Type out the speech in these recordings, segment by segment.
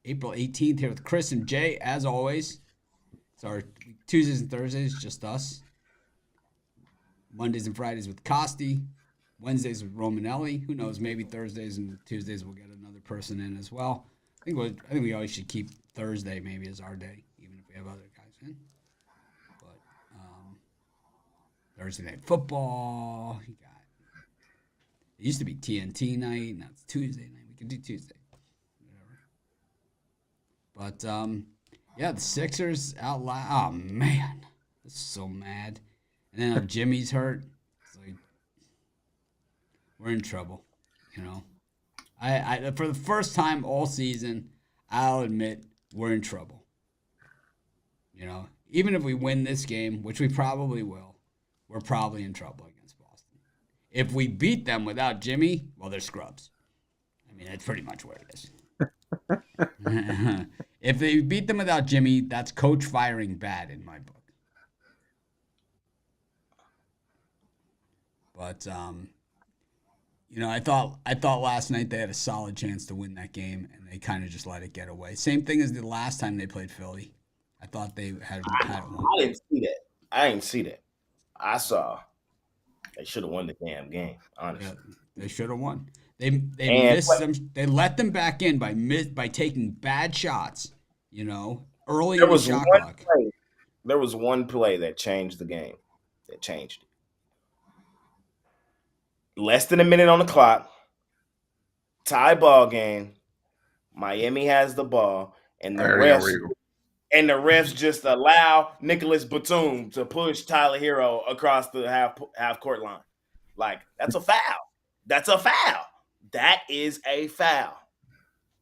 April 18th here with Chris and Jay, as always. It's our Tuesdays and Thursdays, just us. Mondays and Fridays with Costi. Wednesdays with Romanelli. Who knows? Maybe Thursdays and Tuesdays we'll get another person in as well. I think we always should keep Thursday maybe as our day, even if we have other guys in. But Thursday night football. You got it used to be TNT night. Now it's Tuesday night. We can do Tuesday. But yeah, the Sixers out loud. Oh man, this is so mad. And then Jimmy's hurt. It's like we're in trouble, you know. I for the first time all season, I'll admit we're in trouble. You know, even if we win this game, which we probably will, we're probably in trouble against Boston. If we beat them without Jimmy, well, they're scrubs. I mean, that's pretty much where it is. If they beat them without Jimmy, that's coach firing bad in my book. But I thought last night they had a solid chance to win that game, and they kind of just let it get away. Same thing as the last time they played Philly. I thought they had one. I didn't see that. I didn't see that. I saw they should have won the damn game, Yeah, honestly. they should have won. They And missed them. They let them back in by taking bad shots. Early there in the was one shot clock. play. There was one play that changed the game. That changed it. Less than a minute on the clock. Tie ball game. Miami has the ball, and I the already know where refs you. and the refs just allow Nicholas Batum to push Tyler Hero across the half court line. Like that's a foul. That's a foul. That is a foul.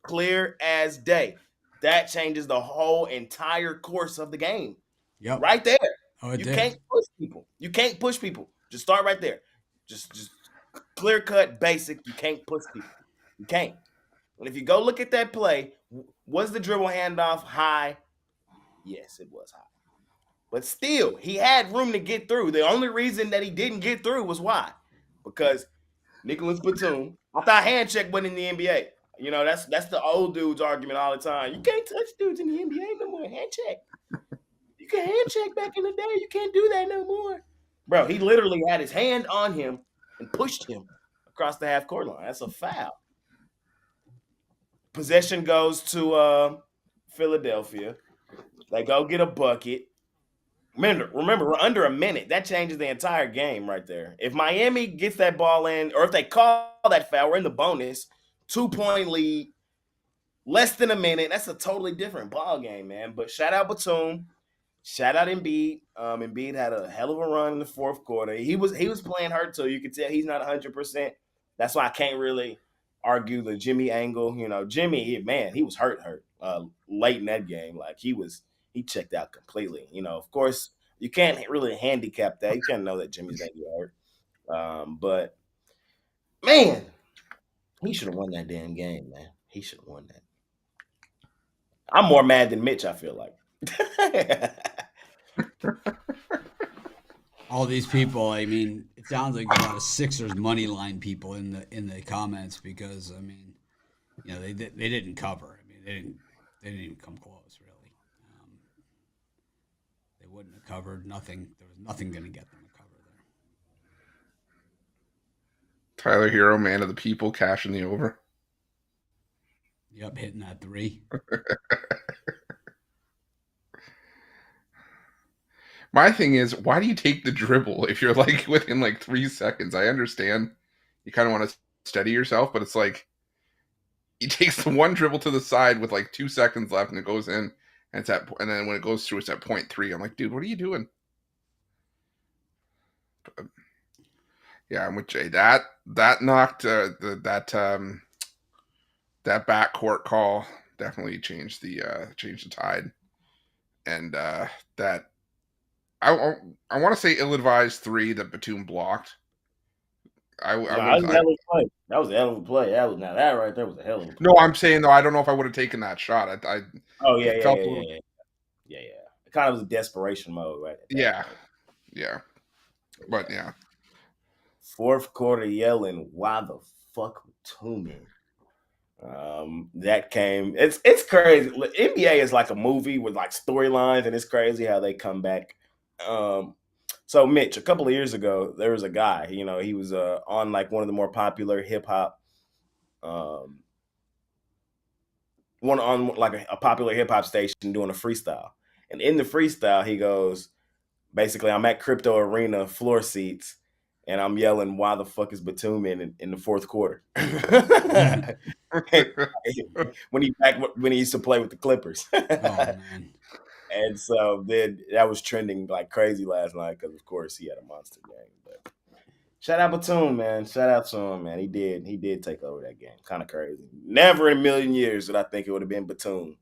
Clear as day. That changes the whole entire course of the game. Yep. Right there. Oh, it You did. can't push people. You can't push people. Just start right there. Just clear cut basic. You can't push people. You can't. And if you go look at that play, was the dribble handoff high? Yes, it was high. But still, he had room to get through. The only reason that he didn't get through was why? Because Nicholas Batum, I thought hand check wasn't in the NBA. You know, that's the old dudes argument all the time. You can't touch dudes in the NBA no more. Hand check. You can hand check back in the day. You can't do that no more. Bro, he literally had his hand on him and pushed him across the half court line. That's a foul. Possession goes to Philadelphia. They go get a bucket. Remember, we're under a minute. That changes the entire game right there. If Miami gets that ball in, or if they call that foul, we're in the bonus. 2-point lead, less than a minute. That's a totally different ball game, man. But shout out Batum. Shout out Embiid. Embiid had a hell of a run in the fourth quarter. He was playing hurt too. You could tell he's not 100%. That's why I can't really argue the Jimmy angle. You know, Jimmy, man, he was hurt late in that game. Like he checked out completely. You know, of course, you can't really handicap that. You can't know that Jimmy's gonna get hurt. But man, he should have won that damn game, man. He should have won that. I'm more mad than Mitch. I feel like. All these people. I mean, it sounds like a lot of Sixers money line people in the comments because I mean, they didn't cover. I mean, they didn't even come close really. Um, they wouldn't have covered nothing. There was nothing going to get them to cover there. Tyler Hero, man of the people, cashing the over. Yep, hitting that three. My thing is, why do you take the dribble if you're like within like 3 seconds? I understand you kind of want to steady yourself, but it's like he takes the one dribble to the side with like 2 seconds left, and it goes in, and and then when it goes through, it's at point three. I'm like, dude, what are you doing? But, yeah, I'm with Jay. That knocked that backcourt call definitely changed the tide, and that I want to say ill-advised three that Batum blocked. I No, that would was a hell of a play. That was a hell of a play. That right there was a hell of a no, play. I'm saying though I don't know if I would have taken that shot. I Oh yeah, it yeah, felt yeah, a yeah, little yeah, yeah, yeah. It kind of was a desperation mode right at that yeah point. yeah, but yeah. Fourth quarter yelling, "Why the fuck Batum in?" That came. It's crazy. NBA is like a movie with like storylines, and it's crazy how they come back. So Mitch, a couple of years ago, there was a guy. He was on like one of the more popular hip hop, um, one on like a popular hip hop station doing a freestyle, and in the freestyle, he goes, basically, I'm at Crypto Arena floor seats, and I'm yelling, "Why the fuck is Batum in the fourth quarter?" when he used to play with the Clippers. Oh man. And so then that was trending like crazy last night because, of course, he had a monster game. But shout out Batum, man. Shout out to him, man. He did take over that game. Kind of crazy. Never in a million years did I think it would have been Batum,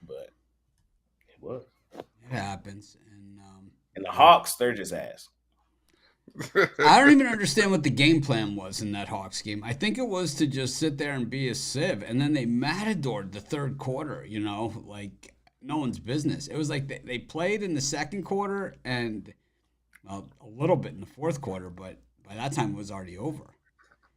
but it was. It happens. And the Hawks, they're just ass. I don't even understand what the game plan was in that Hawks game. I think it was to just sit there and be a sieve, and then they matadored the third quarter, like no one's business. It was like they played in the second quarter and a little bit in the fourth quarter, but by that time it was already over.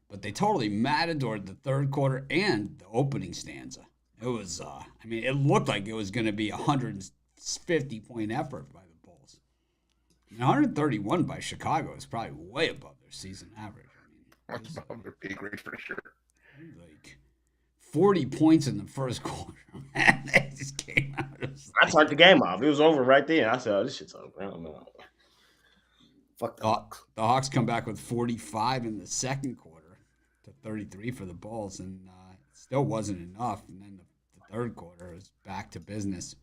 But they totally matadored the third quarter and the opening stanza. It was, it looked like it was going to be a 150-point effort by the Bulls. 131 by Chicago is probably way above their season average. That's above their pay grade for sure. Like 40 points in the first quarter, man. They just came out. I turned the game off. It was over right there. I said, "Oh, this shit's over." I don't know. Fuck the Hawks. The Hawks come back with 45 in the second quarter to 33 for the Bulls, and it still wasn't enough. And then the third quarter was back to business.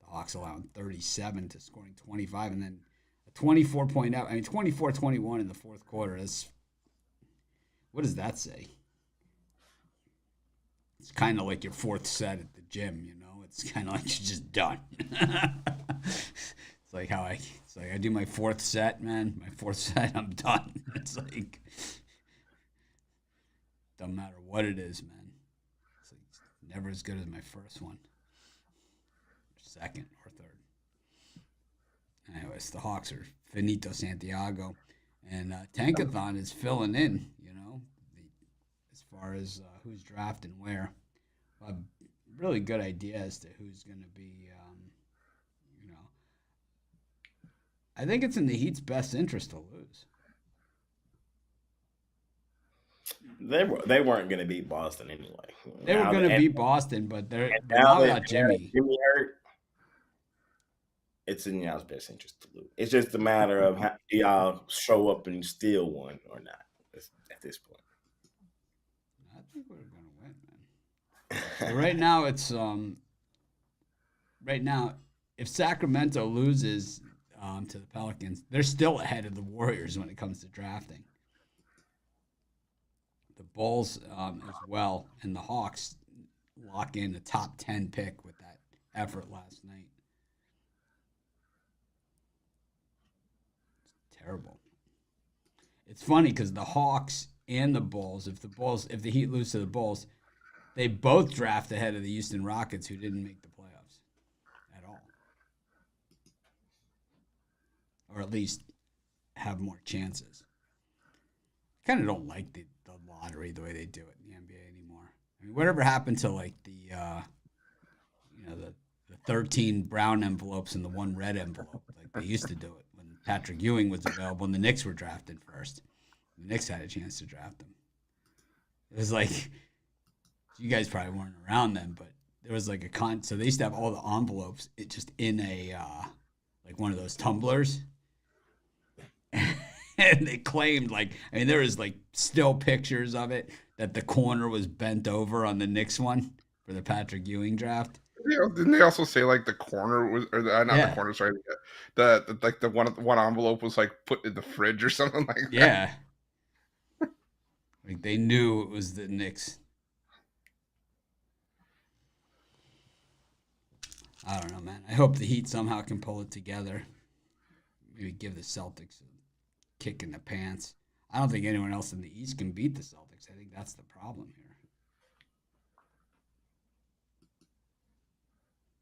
The Hawks allowing 37 to scoring 25, and then a 24-point out. 24-21 in the fourth quarter. What does that say? It's kind of like your fourth set at the gym, It's kind of like you're just done. It's like I do my fourth set, man. My fourth set, I'm done. It's like doesn't matter what it is, man. It's like never as good as my first one, second or third. Anyways, the Hawks are finito Santiago, and Tankathon is filling in. As far as who's drafting where. A really good idea as to who's going to be, I think it's in the Heat's best interest to lose. They weren't going to beat Boston anyway. They were going to beat Boston, but now without Jimmy. Jimmy hurt. It's in y'all's best interest to lose. It's just a matter of how y'all show up and steal one or not at this point. I think we're going to win, man. So right now, it's if Sacramento loses to the Pelicans, they're still ahead of the Warriors when it comes to drafting. The Bulls as well, and the Hawks lock in a top 10 pick with that effort last night. It's terrible. It's funny because the Hawks and the Bulls, if the Heat lose to the Bulls, they both draft ahead of the Houston Rockets, who didn't make the playoffs at all. Or at least have more chances. I kind of don't like the lottery the way they do it in the NBA anymore. Whatever happened to like the 13 brown envelopes and the one red envelope, like they used to do it when Patrick Ewing was available and the Knicks were drafted first. The Knicks had a chance to draft him. It was like, you guys probably weren't around then, but there was like so they used to have all the envelopes just in a like one of those tumblers. And they claimed there was like still pictures of it that the corner was bent over on the Knicks one for the Patrick Ewing draft. Yeah, didn't they also say like the corner was, or not the corner? Sorry, the one envelope was like put in the fridge or something like that. Yeah, like they knew it was the Knicks. I don't know, man. I hope the Heat somehow can pull it together. Maybe give the Celtics a kick in the pants. I don't think anyone else in the East can beat the Celtics. I think that's the problem here.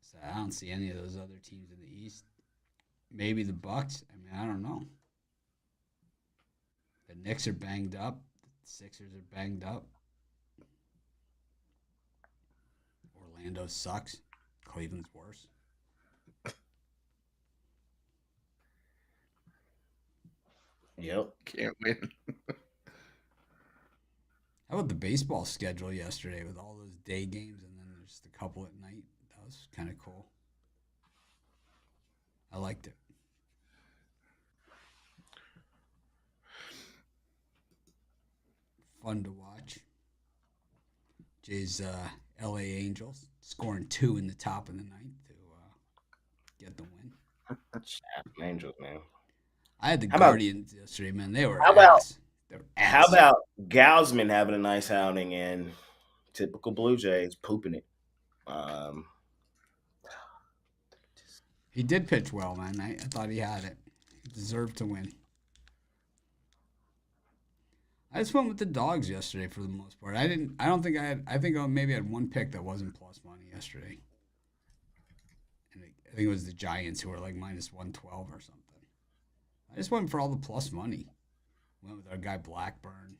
So I don't see any of those other teams in the East. Maybe the Bucks. I don't know. The Knicks are banged up. The Sixers are banged up. Orlando sucks. Cleveland's worse. Yep. Can't win. How about the baseball schedule yesterday with all those day games and then there's a couple at night? That was kind of cool. I liked it. Fun to watch. Jay's LA Angels scoring 2 in the top of the ninth to get the win. Angels, man. I had the How about- Guardians yesterday, man. They were How about- ass. They were How ass. about Gausman having a nice outing and typical Blue Jays pooping it? He did pitch well, man. I thought he had it. He deserved to win. I just went with the dogs yesterday for the most part. I think I maybe had one pick that wasn't plus money yesterday. And I think it was the Giants who were like minus 112 or something. I just went for all the plus money. Went with our guy Blackburn,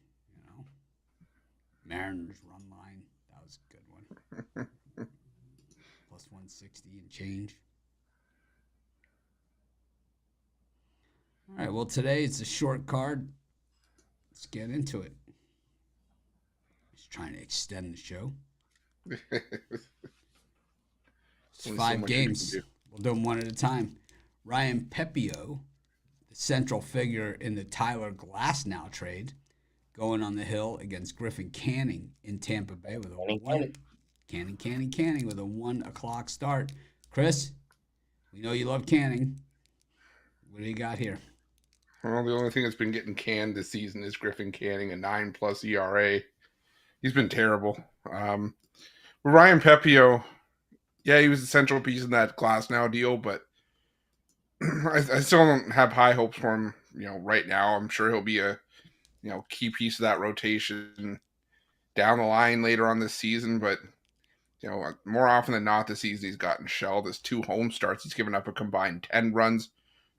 Mariners run line. That was a good one. Plus 160 and change. All right, well, today it's a short card. Let's get into it. Just trying to extend the show. It's Only so 5 much you can games. do. We'll do them one at a time. Ryan Pepio, the central figure in the Tyler Glasnow trade, going on the hill against Griffin Canning in Tampa Bay with a Canning with a 1 o'clock start. Chris, we know you love Canning. What do you got here? Well, the only thing that's been getting canned this season is Griffin Canning, a 9+ ERA. He's been terrible. Ryan Pepio, yeah, he was a central piece in that Glasnow deal, but I still don't have high hopes for him. Right now, I'm sure he'll be a key piece of that rotation down the line later on this season. But more often than not, this season he's gotten shelled. His 2 home starts, he's given up a combined 10 runs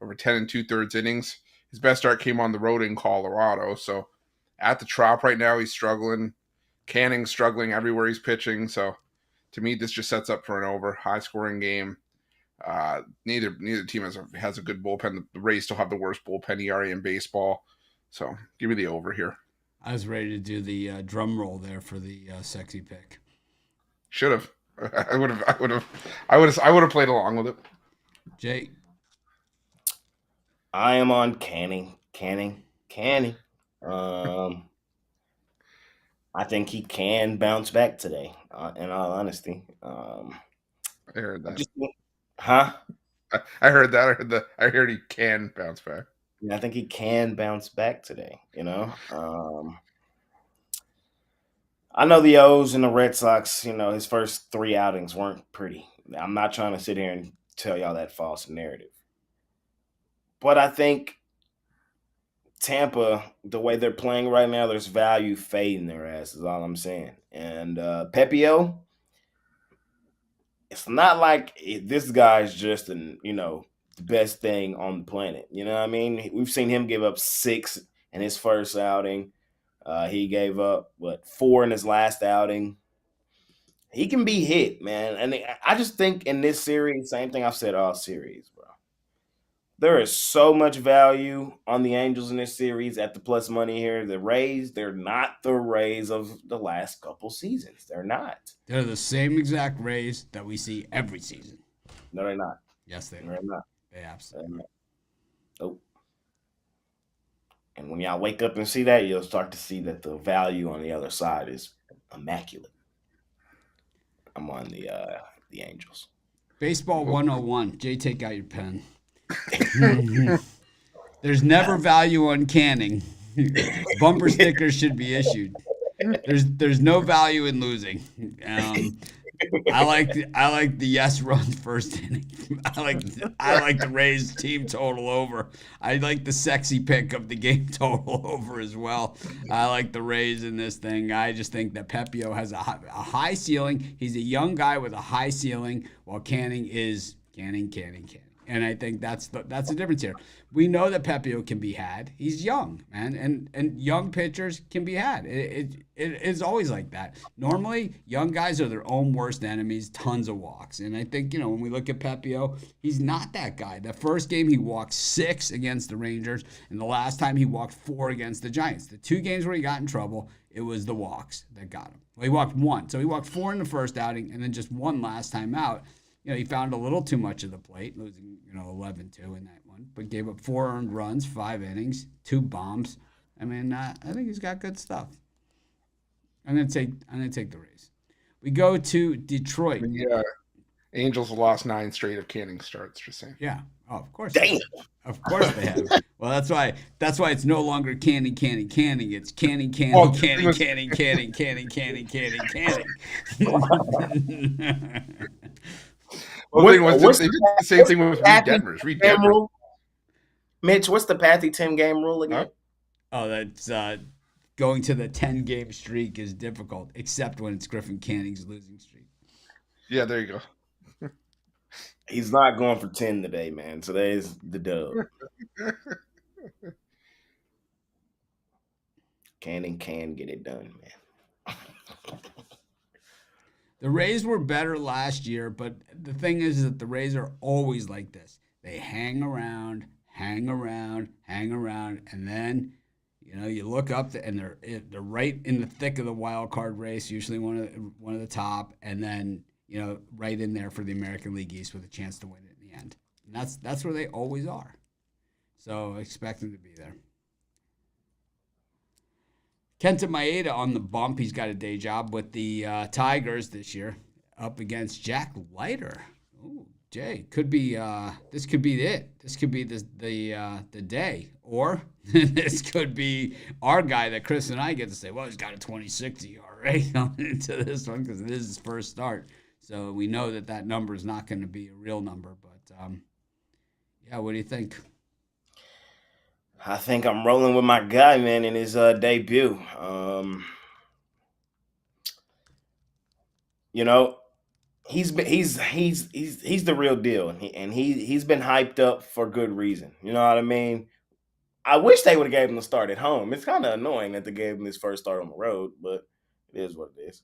over 10 2/3 innings. His best start came on the road in Colorado. So at the Trop right now, he's struggling. Canning's struggling everywhere he's pitching. So to me, this just sets up for an over, high-scoring game. Neither team has a good bullpen. The Rays still have the worst bullpen ERA in baseball. So give me the over here. I was ready to do the drum roll there for the sexy pick. Should have. I would have played along with it. Jay, I am on Canning. I think he can bounce back today. In all honesty, I heard that. Huh? I heard that. I heard he can bounce back. I think he can bounce back today. I know the O's and the Red Sox, his first 3 outings weren't pretty. I'm not trying to sit here and tell y'all that false narrative. But I think Tampa, the way they're playing right now, there's value fading their ass is all I'm saying. And Pepio, it's not like this guy's just the best thing on the planet. You know what I mean? We've seen him give up 6 in his first outing. He gave up 4 in his last outing. He can be hit, man. And I just think in this series, same thing I've said all series, bro. There is so much value on the Angels in this series at the plus money here. The Rays, they're not the Rays of the last couple seasons. They're not. they're the same exact Rays that we see every season. No, they're not. Yes, they are. They're not. They absolutely are. Nope. And when y'all wake up and see that, you'll start to see that the value on the other side is immaculate. I'm on the Angels. Baseball 101. Jay, take out your pen. There's never value on Canning. Bumper stickers should be issued. There's no value in losing. I like the yes runs first inning. I like the Rays team total over. I like the sexy pick of the game total over as well. I like the Rays in this thing. I just think that Pepio has a high ceiling. He's a young guy with a high ceiling, while Canning is Canning. And I think that's the difference here. We know that Pepio can be had. He's young, man, and young pitchers can be had. It's always like that. Normally, young guys are their own worst enemies. Tons of walks, and I think when we look at Pepio, he's not that guy. The first game he walked 6 against the Rangers, and the last time he walked 4 against the Giants. The 2 games where he got in trouble, it was the walks that got him. Well, he walked 1, so he walked 4 in the first outing, and then just 1 last time out. He found a little too much of the plate, losing, 11-2 in that one, but gave up 4 earned runs, 5 innings, 2 bombs. I mean, I think he's got good stuff. I'm gonna take the Rays. We go to Detroit. Yeah, Angels lost 9 straight of Canning starts. Just saying. Yeah. Oh, of course. Damn. Of course they have. Well, that's why it's no longer Canning. It's Canning. Well, Well, the thing was, they did the same thing with Reed Detmers. Mitch, what's the Pathy Tim game rule again? Oh, that's going to the 10-game streak is difficult, except when it's Griffin Canning's losing streak. Yeah, there you go. He's not going for 10 today, man. Today's the dub. Canning can get it done, man. The Rays were better last year, but the thing is that the Rays are always like this. They hang around, and then you look up and they're right in the thick of the wild card race, usually one of the top, and then right in there for the American League East with a chance to win it in the end. And that's where they always are. So expect them to be there. Kenta Maeda on the bump. He's got a day job with the Tigers this year, up against Jack Leiter. Ooh, Jay, could be this could be it. This could be the day, or this could be our guy that Chris and I get to say, well, he's got a 26 ERA going into this one because it is his first start. So we know that number is not going to be a real number. But yeah, what do you think? I think I'm rolling with my guy, man, in his debut. He's the real deal, and he's been hyped up for good reason. You know what I mean? I wish they would have gave him the start at home. It's kind of annoying that they gave him his first start on the road, but it is what it is.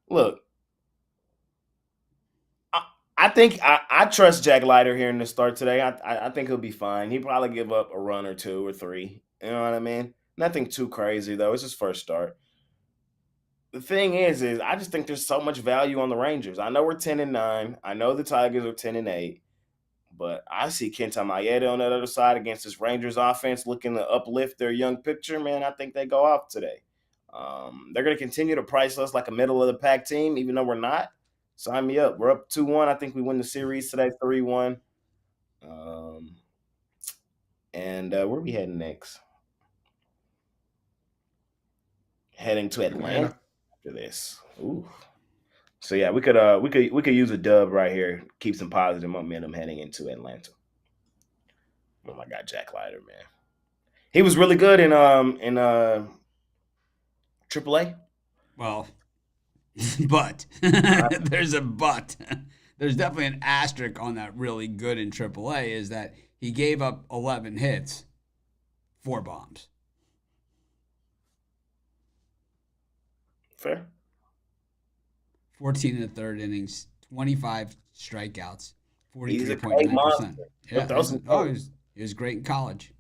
Look, I think I trust Jack Leiter here in the start today. I think he'll be fine. He'll probably give up a run or 2 or 3. You know what I mean? Nothing too crazy, though. It's his first start. The thing is I just think there's so much value on the Rangers. I know we're 10-9. I know the Tigers are 10-8. But I see Kenta Maeda on that other side against this Rangers offense looking to uplift their young pitcher. Man, I think they go off today. They're going to continue to price us like a middle-of-the-pack team, even though we're not. Sign me up. We're up 2-1. I think we win the series today, 3-1. And where are we heading next? Heading to Atlanta after this. Ooh. So yeah, we could use a dub right here. Keep some positive momentum heading into Atlanta. Oh my God, Jack Leiter, man. He was really good in AAA. Well, but there's a but. There's definitely an asterisk on that really good in AAA is that he gave up 11 hits, 4 bombs. Fair. 14 in the third innings, 25 strikeouts, 43.9%. Yeah, he was great in college.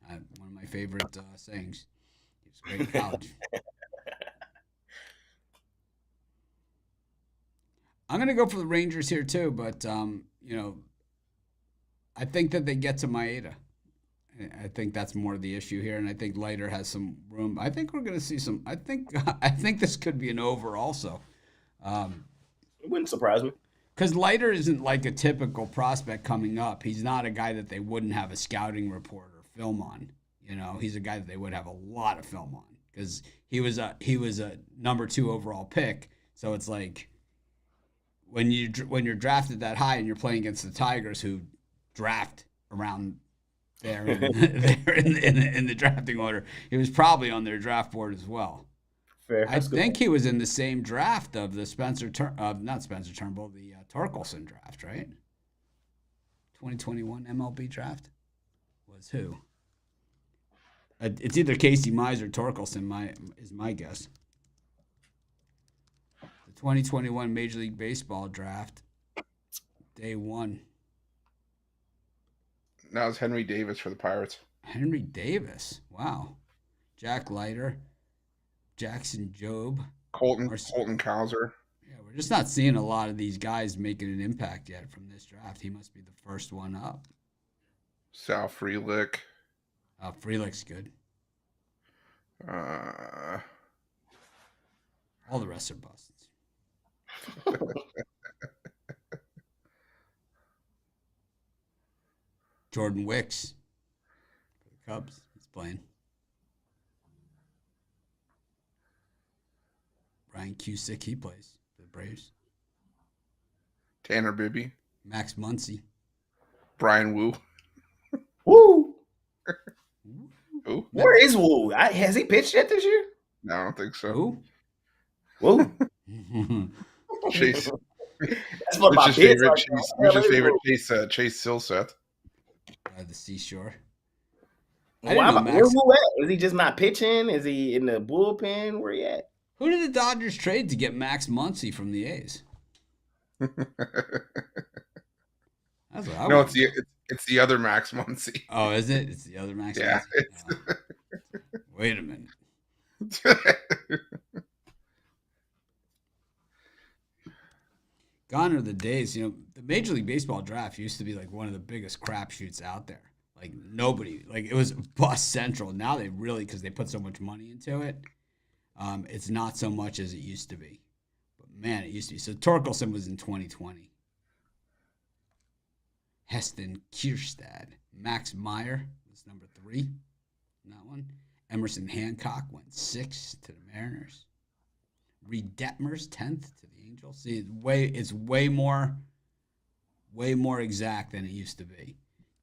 One of my favorite sayings. He was great in college. I'm going to go for the Rangers here too, but I think that they get to Maeda. I think that's more of the issue here, and I think Leiter has some room. I think we're going to see some. I think this could be an over also. It wouldn't surprise me. Because Leiter isn't like a typical prospect coming up. He's not a guy that they wouldn't have a scouting report or film on. He's a guy that they would have a lot of film on because he was a number 2 overall pick. So it's like when you're drafted that high and you're playing against the Tigers who draft around there in the drafting order, he was probably on their draft board as well. Fair. I think he was in the same draft of the not Spencer Turnbull, the Torkelson draft, right? 2021 MLB draft was who? It's either Casey Mize or Torkelson. Is my guess. The 2021 Major League Baseball draft, day one. Now it's Henry Davis for the Pirates. Henry Davis. Wow. Jack Leiter, Jackson Jobe, Colton Cowser. Yeah, we're just not seeing a lot of these guys making an impact yet from this draft. He must be the first one up. Sal Frelick. Frelick's good. All the rest are busts. Jordan Wicks for the Cubs. He's playing. Brian Cusick, he plays for the Braves. Tanner Bibby. Max Muncy. Brian Wu. Woo! Who? Where is Wu? Has he pitched yet this year? No, I don't think so. Who? Woo. Chase. That's what my Rich's bids favorite. are. Rich's favorite Chase Silseth. By the seashore. Where's Wu at? Is he just not pitching? Is he in the bullpen? Where he at? Who did the Dodgers trade to get Max Muncy from the A's? That's what I No, want. it's the other Max Muncy. Oh, is it? It's the other Max Yeah. Muncy? Oh. Wait a minute. Gone are the days, the Major League Baseball draft used to be like one of the biggest crapshoots out there. Like nobody, like it was bust central. Now they really, because they put so much money into it, it's not so much as it used to be. But man, it used to be. So Torkelson was in 2020. Heston Kierstad. Max Meyer was number 3 in that one. Emerson Hancock went 6th to the Mariners. Reed Detmers 10th to the Angels. See, it's way more exact than it used to be.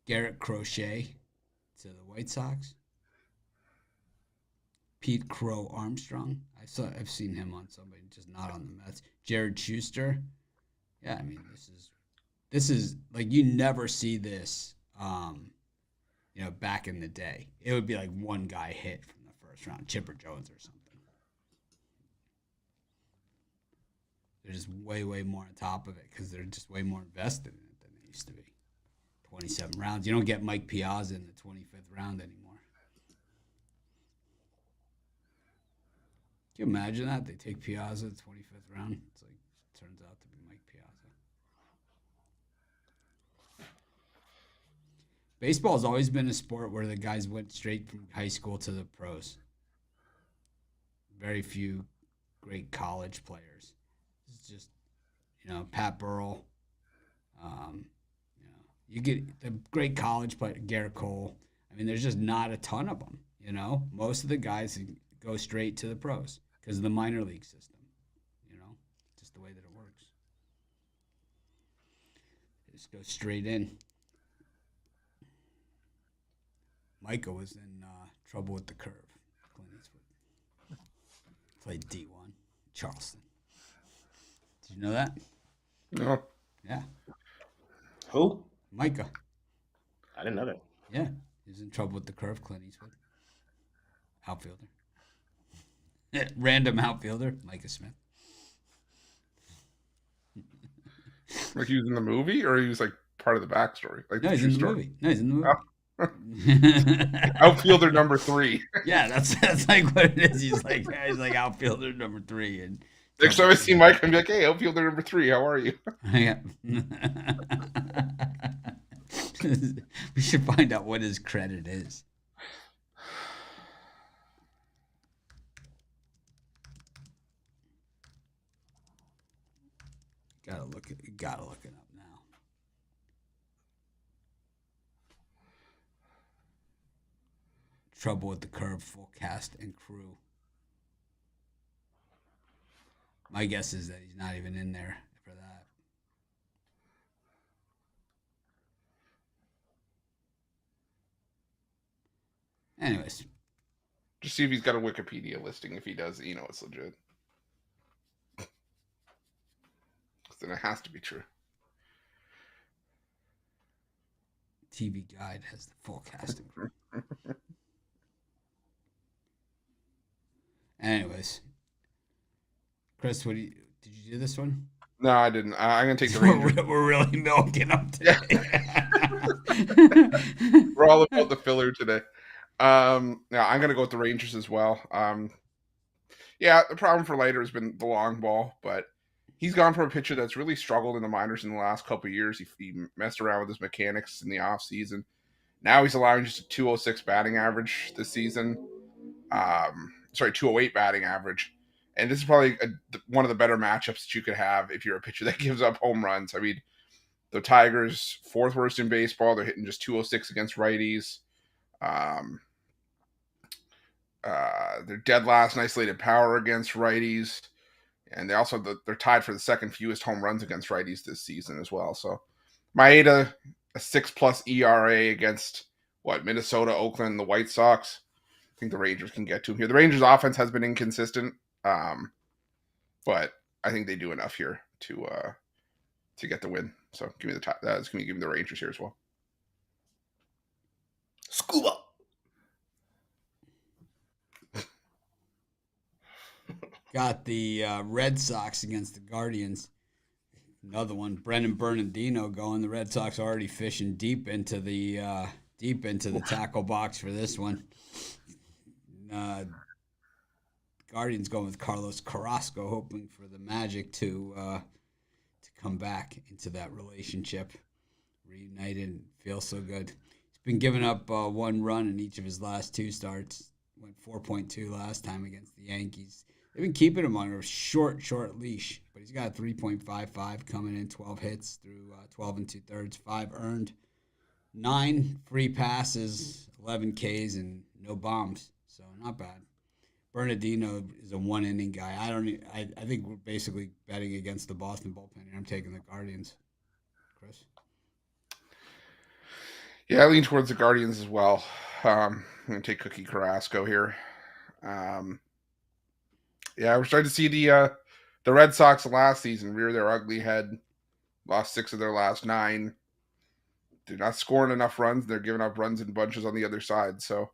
Garrett Crochet to the White Sox. Pete Crow Armstrong. I've seen him on somebody, just not on the Mets. Jared Schuster. Yeah, I mean this is like you never see this. Back in the day, it would be like one guy hit from the first round, Chipper Jones or something. They're just way more on top of it because they're just way more invested in it than they used to be. 27 rounds. You don't get Mike Piazza in the 25th round anymore. Can you imagine that? They take Piazza in the 25th round. It's like, turns out to be Mike Piazza. Baseball has always been a sport where the guys went straight from high school to the pros. Very few great college players. It's just, Pat Burrell. You get the great college player, Garrett Cole. I mean, there's just not a ton of them, Most of the guys go straight to the pros because of the minor league system, just the way that it works. They just go straight in. Micah was in trouble with the curve. Clint Eastwood. Played D1, Charleston. Did you know that? No. Yeah. Who? Micah. I didn't know that. Yeah. He was in trouble with the curve, Clint Eastwood. Outfielder. Random outfielder, Micah Smith. Like he was in the movie, or he was like part of the backstory? Like No, he's in the movie. No, he's in the movie. Outfielder number 3. Yeah, that's like what it is. He's like outfielder number 3. And Next time I see Mike, I'm like, hey, outfielder number 3, how are you? Yeah. We should find out what his credit is. Gotta look it up now. Trouble with the Curve, full cast and crew. My guess is that he's not even in there for that. Anyways. Just see if he's got a Wikipedia listing. If he does, it's legit. Then it has to be true. TV Guide has the full casting crew. Anyways, Chris, did you do this one? No, I didn't. I'm gonna take the Rangers. We're really milking them today. We're all about the filler today. Yeah, I'm gonna go with the Rangers as well. Yeah, the problem for Leiter has been the long ball, but he's gone from a pitcher that's really struggled in the minors in the last couple of years. He messed around with his mechanics in the offseason. Now he's allowing just a 206 batting average this season. 208 batting average. And this is probably one of the better matchups that you could have if you're a pitcher that gives up home runs. I mean, the Tigers, fourth worst in baseball. They're hitting just 206 against righties. They're dead last in isolated power against righties. And they're tied for the second fewest home runs against righties this season as well. So Maeda, a 6+ ERA against Minnesota, Oakland, and the White Sox. I think the Rangers can get to him here. The Rangers' offense has been inconsistent, but I think they do enough here to get the win. So give me the top. That's going to give me the Rangers here as well. Scuba. Got the Red Sox against the Guardians. Another one, Brendan Bernardino going. The Red Sox already fishing deep into the tackle box for this one. Guardians going with Carlos Carrasco, hoping for the Magic to come back into that relationship, reunited, and feel so good. He's been giving up 1 run in each of his last 2 starts. Went 4.2 last time against the Yankees. They've been keeping him on a short leash, but he's got 3.55 coming in, 12 hits through 12 2/3, 5 earned, 9 free passes, 11 Ks, and no bombs. So not bad. Bernardino is a 1-inning guy. I think we're basically betting against the Boston bullpen, and I'm taking the Guardians. Chris? Yeah, I lean towards the Guardians as well. I'm going to take Cookie Carrasco here. Yeah, we're starting to see the Red Sox last season rear their ugly head. Lost 6 of their last 9. They're not scoring enough runs. They're giving up runs in bunches on the other side. So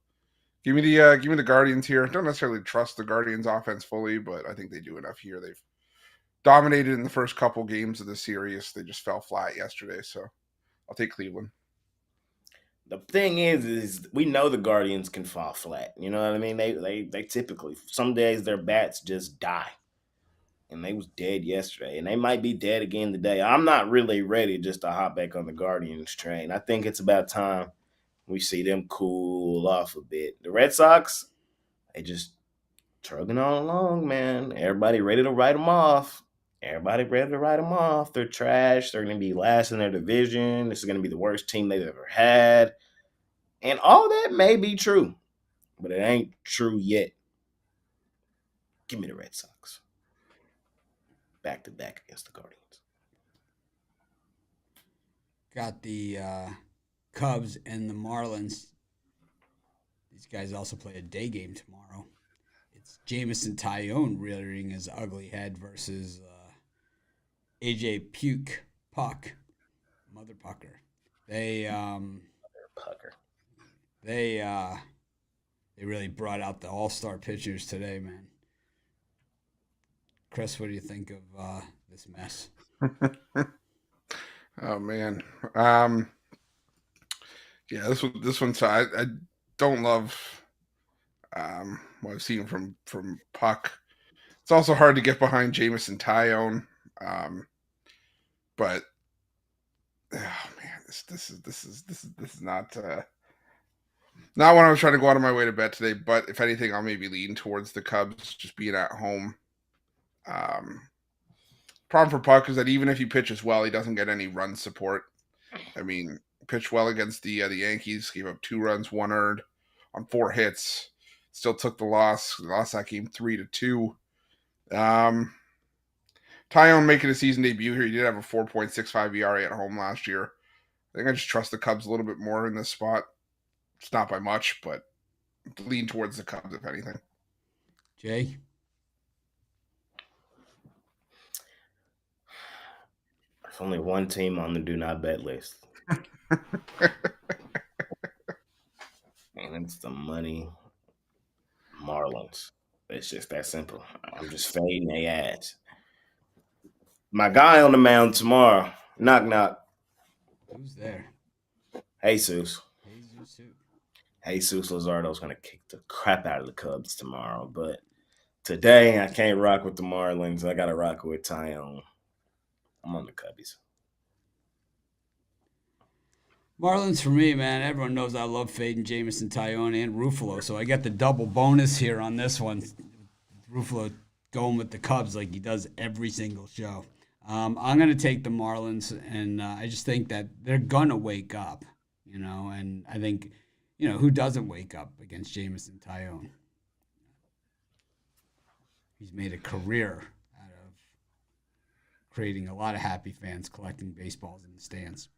give me the Guardians here. Don't necessarily trust the Guardians offense fully, but I think they do enough here. They've dominated in the first couple games of the series. They just fell flat yesterday. So I'll take Cleveland. The thing is we know the Guardians can fall flat. You know what I mean? They typically, some days their bats just die. And they was dead yesterday. And they might be dead again today. I'm not really ready just to hop back on the Guardians train. I think it's about time we see them cool off a bit. The Red Sox, they just trugging on along, man. Everybody ready to write them off. They're trash. They're going to be last in their division. This is going to be the worst team they've ever had. And all that may be true, but it ain't true yet. Give me the Red Sox. Back to back against the Guardians. Got the Cubs and the Marlins. These guys also play a day game tomorrow. It's Jameson Taillon rearing his ugly head versus AJ Puck, Mother Pucker. They really brought out the all-star pitchers today, man. Chris, what do you think of this mess? Oh man, yeah, this one. So I don't love what I've seen from Puck. It's also hard to get behind Jameson Taillon, but oh man, this is not what I was trying to go out of my way to bet today. But if anything, I'll maybe lean towards the Cubs just being at home. Problem for Puck is that even if he pitches well, he doesn't get any run support. I mean, pitched well against the Yankees, gave up 2 runs, 1 earned on 4 hits. Still took the loss. They lost that game 3-2. Taillon making a season debut here. He did have a 4.65 ERA at home last year. I think I just trust the Cubs a little bit more in this spot. It's not by much, but lean towards the Cubs if anything. Jay? There's only one team on the do not bet list. Marlins. It's just that simple. I'm just fading their ass. My guy on the mound tomorrow. Knock knock. Who's there? Jesus. Jesus who? Jesus Luzardo's gonna kick the crap out of the Cubs tomorrow. But today I can't rock with the Marlins. I gotta rock with Tyone. I'm on the Cubbies. Marlins for me, man. Everyone knows I love fading Jamison Tyone and Ruffolo, so I get the double bonus here on this one. Ruffalo going with the Cubs like he does every single show. I'm going to take the Marlins, and I just think that they're going to wake up, and I think, who doesn't wake up against Jamison Tyone? He's made a career out of creating a lot of happy fans collecting baseballs in the stands.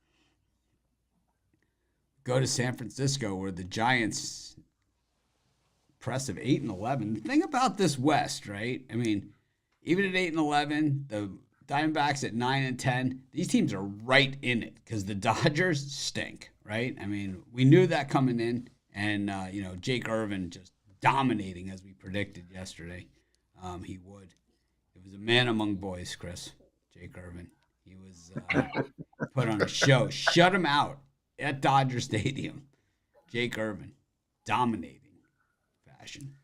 Go to San Francisco where the Giants impressive 8-11. The thing about this West, right? I mean, even at 8-11, the Diamondbacks at 9-10, these teams are right in it because the Dodgers stink, right? I mean, we knew that coming in, and Jake Irvin just dominating as we predicted yesterday. He would. It was a man among boys, Chris. Jake Irvin. He was put on a show. Shut him out at Dodger Stadium. Jake Irvin, dominating fashion.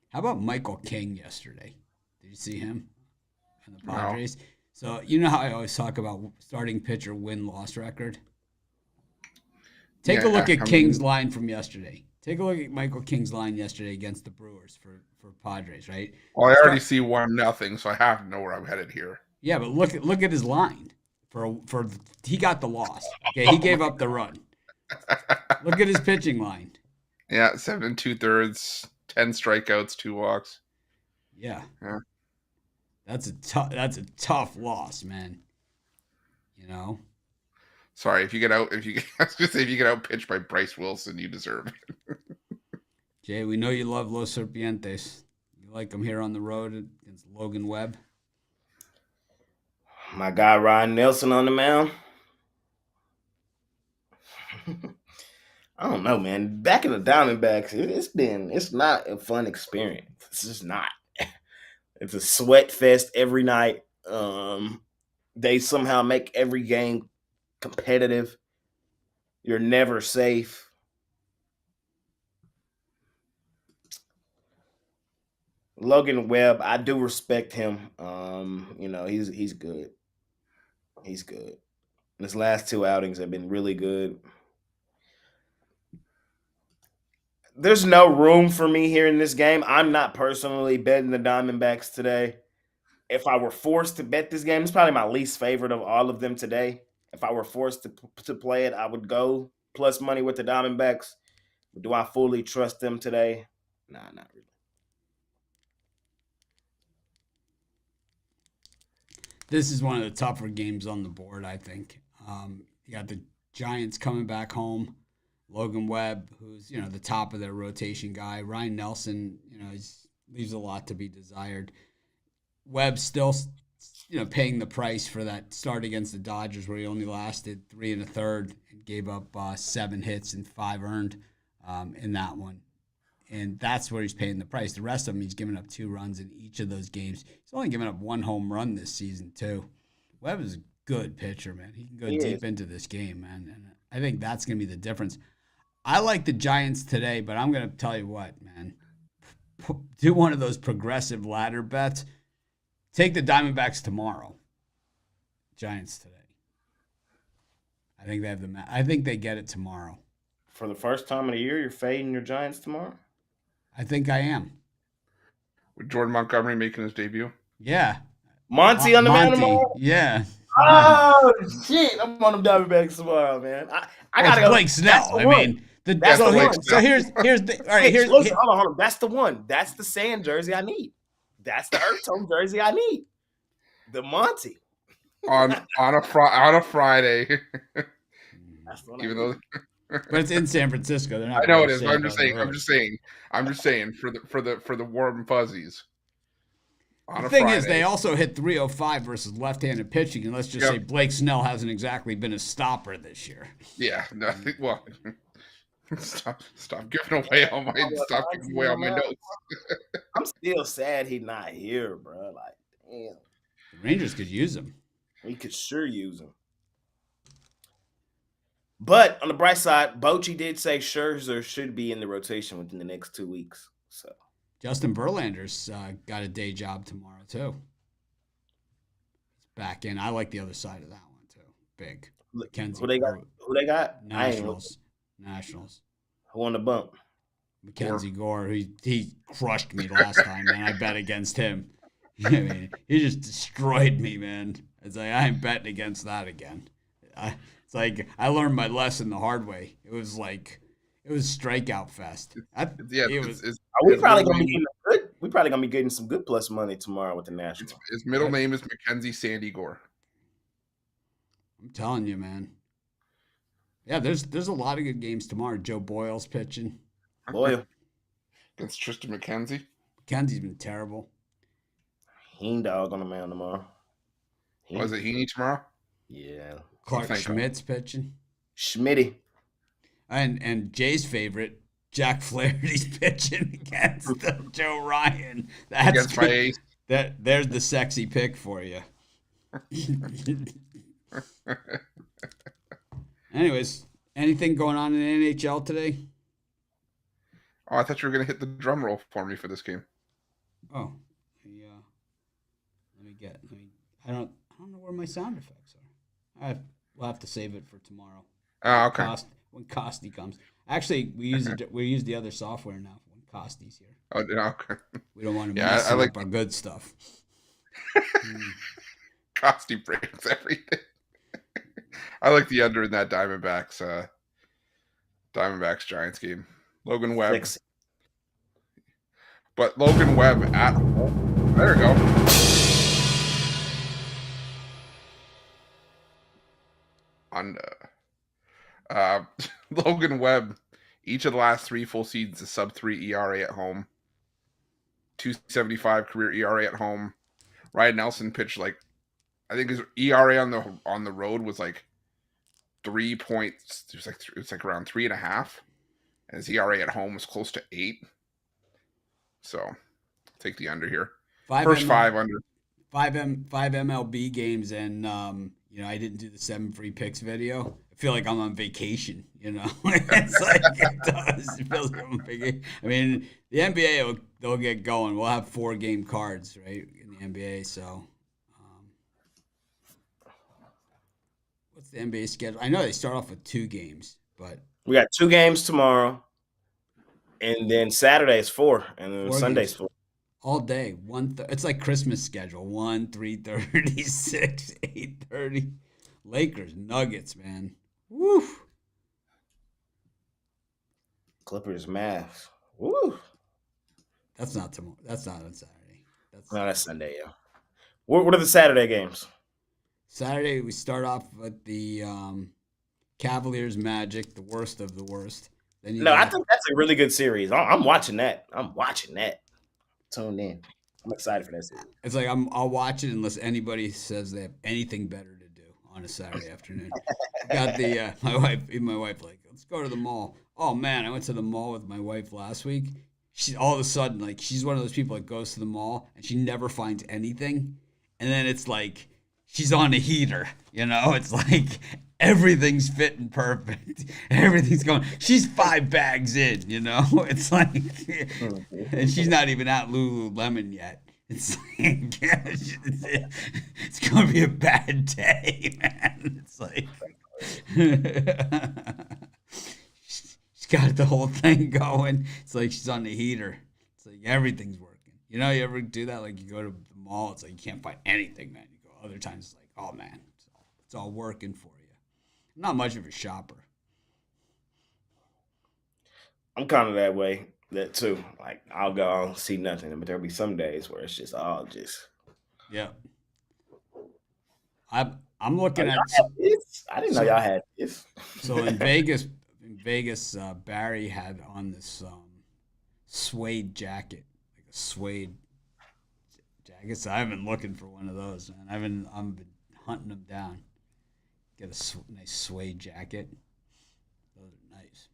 How about Michael King yesterday? Did you see him and the Padres? No. So you know how I always talk about starting pitcher win-loss record? Take a look at King's line from yesterday. Take a look at Michael King's line yesterday against the Brewers for Padres, right? Well, I already see 1-0, so I have to know where I'm headed here. Yeah, but look at his line. For he got the loss. Okay, he gave up the run. Look at his pitching line. Yeah, 7 2/3, 10 strikeouts, 2 walks. Yeah. That's a tough loss, man. Sorry, if you get out pitched by Bryce Wilson, you deserve it. Jay, we know you love Los Serpientes. You like them here on the road against Logan Webb. My guy Ryan Nelson on the mound. I don't know, man. Back in the Diamondbacks, it's not a fun experience. It's just not. It's a sweat fest every night. They somehow make every game competitive. You're never safe. Logan Webb, I do respect him. He's good. He's good. His last 2 outings have been really good. There's no room for me here in this game. I'm not personally betting the Diamondbacks today. If I were forced to bet this game, it's probably my least favorite of all of them today. If I were forced to play it, I would go plus money with the Diamondbacks. Do I fully trust them today? Nah, not really. This is one of the tougher games on the board, I think. You got the Giants coming back home. Logan Webb, who's, the top of their rotation guy. Ryan Nelson, leaves a lot to be desired. Webb still, paying the price for that start against the Dodgers where he only lasted 3 1/3 and gave up 7 hits and 5 earned in that one. And that's where he's paying the price. The rest of them, he's given up 2 runs in each of those games. He's only given up 1 home run this season, too. Webb is a good pitcher, man. He can go deep into this game, man. And I think that's going to be the difference. I like the Giants today, but I'm going to tell you what, man. Do one of those progressive ladder bets. Take the Diamondbacks tomorrow. Giants today. I think they have I think they get it tomorrow. For the first time in a year, you're fading your Giants tomorrow? I think I am. With Jordan Montgomery making his debut? Yeah. Monty on the mound tomorrow? Yeah. Oh, shit. I'm on the Diamondbacks tomorrow, man. I got to go. Blake Snell. I mean, here's the. All right, here's. Hold on. That's the one. That's the sand jersey I need. That's the Earth Tone jersey I need. The Monty. on a Friday. That's what Even though. But it's in San Francisco. They're not. I know it is. But I'm just saying for the warm fuzzies. The thing is, they also hit 305 versus left-handed pitching, and let's just say Blake Snell hasn't exactly been a stopper this year. Yeah, no, well, Stop giving away all my notes. I'm still sad he's not here, bro. Like, damn, The Rangers could use him. we could sure use him. But on the bright side, Bochy did say Scherzer should be in the rotation within the next 2 weeks. So Justin Verlander's got a day job tomorrow too. He's back in. I like the other side of that one too. Big. Mackenzie. Who they got? Who they got? Nationals. Who on the bump? Mackenzie Gore. He crushed me last time, man. I bet against him. I mean, he just destroyed me, man. It's like I ain't betting against that again. It's like I learned my lesson the hard way. It was strikeout fest. We probably gonna be getting good. We probably gonna be getting some good plus money tomorrow with the Nationals. His middle name is Mackenzie Sandy Gore. I'm telling you, man. Yeah, there's a lot of good games tomorrow. Joe Boyle's pitching. Boyle against Tristan McKenzie. McKenzie's been terrible. Heen dog on the mound tomorrow. Was it Heaney tomorrow? Yeah. Clark Schmidt's pitching. Schmitty. And Jay's favorite, Jack Flaherty's pitching against Joe Ryan. That's against my ace. There's the sexy pick for you. Anyways, anything going on in the NHL today? Oh, I thought you were going to hit the drum roll for me for this game. Oh, yeah. I don't know where my sound effects are. We'll have to save it for tomorrow. Oh, okay. When Costi comes. Actually, we use the other software now when Costi's here. Oh, okay. We don't want to mess up our good stuff. Costi breaks everything. I like the under in that Diamondbacks Giants game. Logan Webb. 6. But Logan Webb at home. There we go. Logan Webb, each of the last 3 full seasons, a sub-3 ERA at home. 2.75 career ERA at home. Ryan Nelson pitched I think his ERA on the road was 3 points. It was around 3.5, and his ERA at home was close to 8. So, take the under here. First 5 under. 5 MLB games, and I didn't do the 7 free picks video. I feel like I'm on vacation. It's it does. It feels like I'm on vacation. I mean, the NBA they'll get going. We'll have 4 game cards, right, in the NBA. So, what's the NBA schedule? I know they start off with 2 games, but we got 2 games tomorrow, and then Saturday's 4, and then Sunday's 4. All day. It's like Christmas schedule. 1, 3:30, 6, 8:30. Lakers, Nuggets, man. Woo. Clippers, Mavs. Woo. That's not tomorrow. That's not on Saturday. That's Sunday, yeah. What are the Saturday games? Saturday, we start off with the Cavaliers Magic, the worst of the worst. I think that's a really good series. I'm watching that. Tuned in. I'm excited for that series. It's like I'll watch it unless anybody says they have anything better to do on a Saturday afternoon. Got the my wife let's go to the mall. Oh man, I went to the mall with my wife last week. She all of a sudden she's one of those people that goes to the mall and she never finds anything, and then it's like she's on a heater. It's like everything's fitting perfect. Everything's going. She's 5 bags in. It's like, and she's not even at Lululemon yet. It's like, it's gonna be a bad day, man. It's like she's got the whole thing going. It's like she's on the heater. It's like everything's working. You ever do that? Like you go to the mall, it's like you can't find anything, man. You go other times, it's like, oh man, it's all working for you. I'm not much of a shopper. I'm kind of that way, that too. I'll go, I'll see nothing, but there'll be some days where it's just all just. Yeah. I'm looking at. I didn't know y'all had this. So in Vegas, Barry had on this suede jacket, like a suede jacket. So I've been looking for one of those, man. I've been hunting them down. Get a nice suede jacket. Those are nice.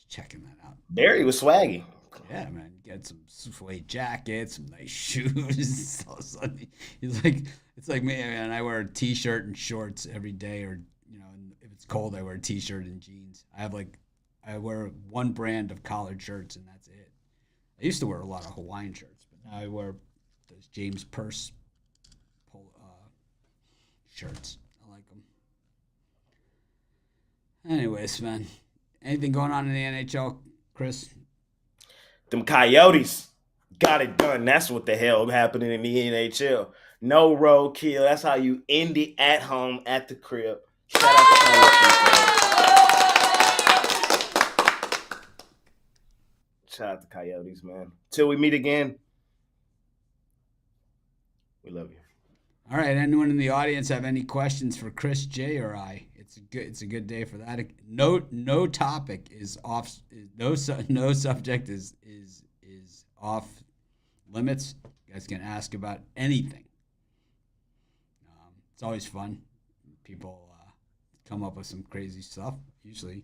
checking that out. Barry was swaggy. Yeah, man, get some suede jackets, some nice shoes. All of a sudden, he's like, it's like me, man. I wear a t-shirt and shorts every day, or and if it's cold, I wear a t-shirt and jeans. I wear one brand of collared shirts, and that's it. I used to wear a lot of Hawaiian shirts, but now I wear those James Purse shirts. I like them. Anyways, man, anything going on in the NHL, Chris? Them Coyotes got it done. That's what the hell happening in the NHL. No roadkill. That's how you end it at home at the crib. Shout out to Coyotes. Shout out to Coyotes, man. Till we meet again. We love you. All right. Anyone in the audience have any questions for Chris, Jay, or I? It's a good day for that. No topic is off. No subject is off limits. You guys can ask about anything. It's always fun. People come up with some crazy stuff. Usually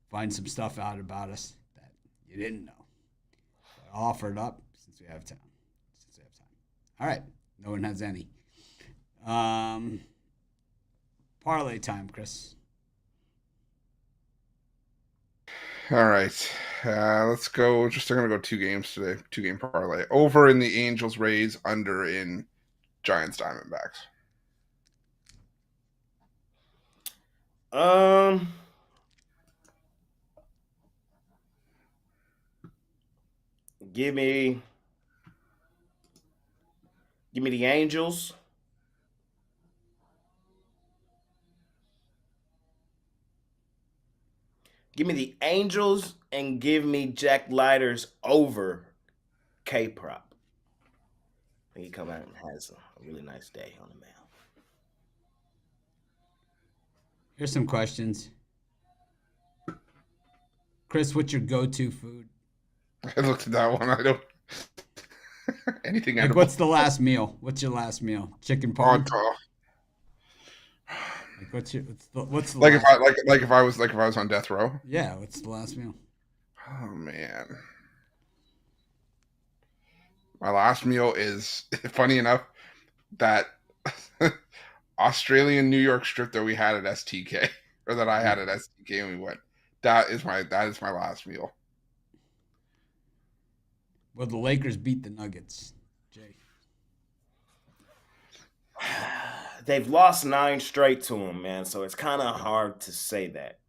find some stuff out about us that you didn't know. So I'll offer it up since we have time. All right. No one has any. Parlay time, Chris. All right. Let's go. I'm going to go 2 games today. 2-game parlay. Over in the Angels Rays, under in Giants Diamondbacks. Give me the Angels. Give me the Angels and give me Jack Leiter's over K-Prop. He come out and has a really nice day on the mound. Here's some questions. Chris, what's your go-to food? I looked at that one. I don't. Anything like, what's the last meal? What's your last meal? Chicken parm? Like, what's the like last if I was on death row? Yeah, what's the last meal? Oh man. My last meal is, funny enough, that Australian New York strip that we had at STK, or that I had at STK and we went. That is my last meal. Will the Lakers beat the Nuggets, Jay? They've lost 9 straight to them, man, so it's kind of hard to say that.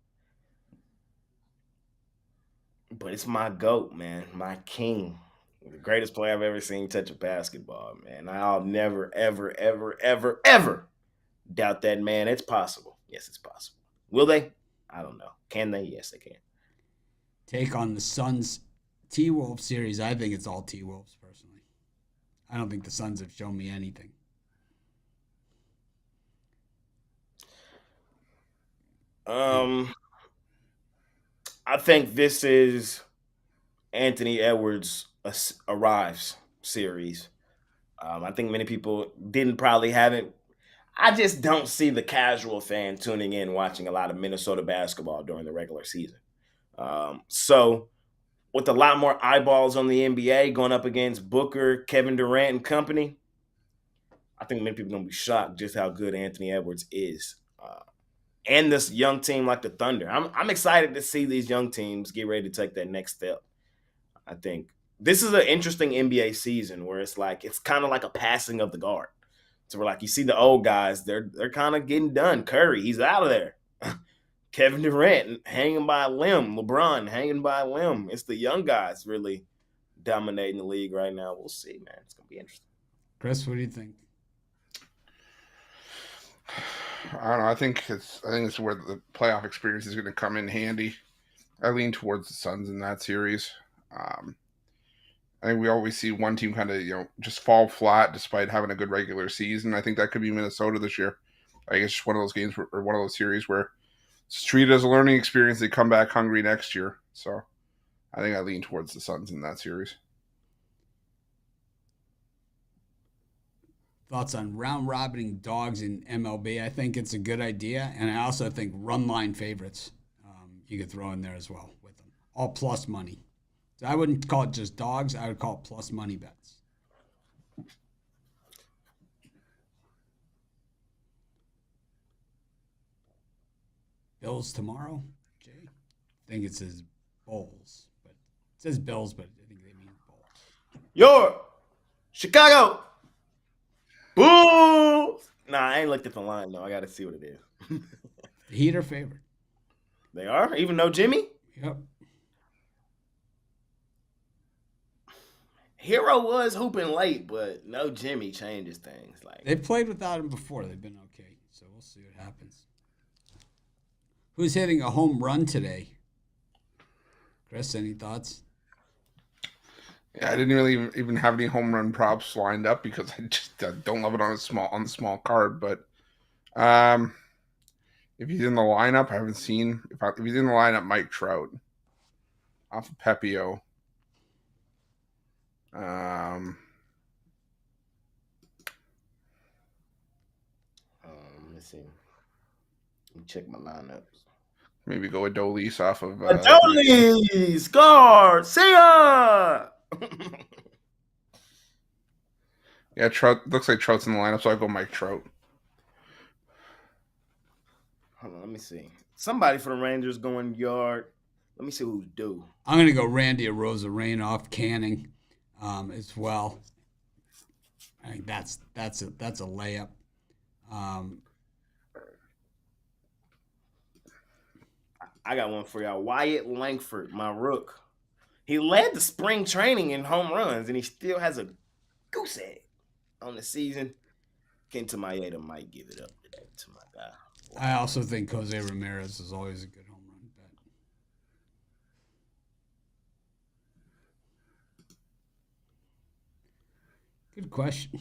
But it's my GOAT, man, my king. The greatest player I've ever seen touch a basketball, man. I'll never, ever, ever, ever, ever doubt that, man. It's possible. Yes, it's possible. Will they? I don't know. Can they? Yes, they can. Take on the Suns T-Wolves series. I think it's all T-Wolves, personally. I don't think the Suns have shown me anything. I think this is Anthony Edwards Arrives series. I think many people haven't. I just don't see the casual fan tuning in watching a lot of Minnesota basketball during the regular season. So with a lot more eyeballs on the NBA going up against Booker, Kevin Durant, and company, I think many people are going to be shocked just how good Anthony Edwards is. And this young team like the Thunder. I'm excited to see these young teams get ready to take that next step. I think this is an interesting NBA season where it's kind of like a passing of the guard. So we're like, you see the old guys, they're kind of getting done. Curry, he's out of there. Kevin Durant hanging by a limb. LeBron hanging by a limb. It's the young guys really dominating the league right now. We'll see, man. It's going to be interesting. Chris, what do you think? I don't know. I think it's where the playoff experience is going to come in handy. I lean towards the Suns in that series. I think we always see one team kind of just fall flat despite having a good regular season. I think that could be Minnesota this year. I guess just one of those games or one of those series where it's treated as a learning experience. They come back hungry next year. So I think I lean towards the Suns in that series. Thoughts on round-robining dogs in MLB? I think it's a good idea, and I also think run-line favorites. you could throw in there as well with them. All plus money. So I wouldn't call it just dogs. I would call it plus money bets. Bills tomorrow, Jay. I think it says Bulls, but it says Bills, but I think they mean Bulls. Your Chicago Bulls. Nah, I ain't looked at the line though. I got to see what it is. The Heat are favored. They are, even though Jimmy. Yep. Hero was hooping late, but no Jimmy changes things. Like They've played without him before. They've been okay, so we'll see what happens. Who's hitting a home run today? Chris, any thoughts? Yeah, I didn't really even have any home run props lined up because I just don't love it on the small card. But if he's in the lineup, I haven't seen. If he's in the lineup, Mike Trout off of Pepio. let me see. Let me check my lineups. Maybe go with Dolis off of. Dolis, Garcia. Yeah, Trout looks like Trout's in the lineup, so I go Mike Trout. Hold on, let me see. Somebody for the Rangers going yard. Let me see who's due. I'm going to go Randy Arozarena off Canning as well. I think that's a layup. I got one for y'all. Wyatt Langford, my rook. He led the spring training in home runs, and he still has a goose egg on the season. Kenta Maeda might give it up today to my guy. I also think Jose Ramirez is always a good home run bet. Good question.